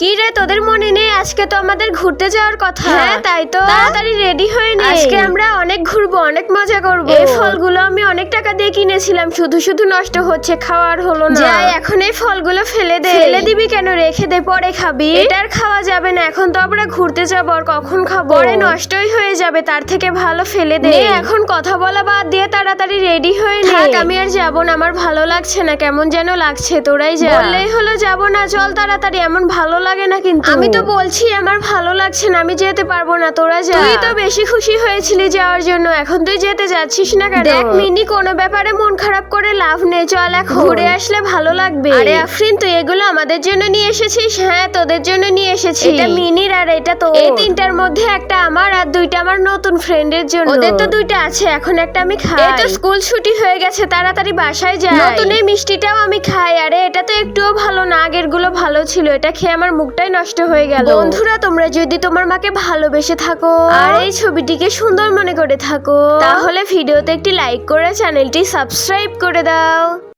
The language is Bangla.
কি রে, তোদের মনে নেই আজকে তো আমাদের ঘুরতে যাওয়ার কথা? হ্যাঁ তাই তো, তাড়াতাড়ি রেডি হয়ে নে। আজকে আমরা অনেক ঘুরবো, অনেক মজা করবো। এই ফলগুলো আমি অনেক টাকা দিয়ে কিনেছিলাম, শুধু শুধু নষ্ট হচ্ছে, খাওয়ার হলো না। যাই এখন এই ফলগুলো ফেলে দে। ফেলে দিবি কেন, রেখে দে, পরে খাবি। এটা আর খাওয়া যাবে না, এখন তো আমরা ঘুরতে যাবো, আর কখন খাবো? পরে নষ্টই হয়ে যাবে, তার থেকে ভালো ফেলে দে। এখন কথা বলা বাদ দিয়ে তাড়াতাড়ি রেডি হয়ে নে। থাক, আমি আর যাবো না, আমার ভালো লাগছে না, কেমন যেন লাগছে। তোরাই যা। বললেই হলো যাবো না, চল তাড়াতাড়ি। এমন ভালো লাগে না কিন্তু। আমি তো বলছি আমার ভালো লাগছে না, আমি যেতে পারবো না, তোরা যা। তুই তো বেশি খুশি হয়েছিলি যাওয়ার জন্য, এখন তুই যেতে যাচ্ছিস না কেন? দেখ মিনি, কোনো ব্যাপারে মন খারাপ করে লাভ নেই, চল এখন ঘুরে আসলে ভালো লাগবে। আরে আফরিন, তুই এগুলো আমাদের জন্য নিয়ে এসেছিস? হ্যাঁ, তোদের জন্য নিয়ে এসেছি। এটা মিনির আর এটা তো। এই তিনটার মধ্যে একটা আমার আর দুইটা আমার নতুন ফ্রেন্ডের জন্য। ওদের তো দুইটা আছে, এখন একটা আমি খাই। এই তো স্কুল ছুটি হয়ে গেছে, তাড়াতাড়ি বাসায় যাই। নতুন এই মিষ্টিটাও আমি খাই। আরে এটা তো একটুও ভালো না, আগের গুলো ভালো ছিল, এটা খেয়ে আমার মুখটাই নষ্ট হয়ে গেল। বন্ধুরা, তোমরা যদি তোমার মাকে ভালোবেসে থাকো আর এই ছবিটিকে সুন্দর মনে করে থাকো, তাহলে ভিডিওতে একটি লাইক করে চ্যানেলটি সাবস্ক্রাইব করে দাও।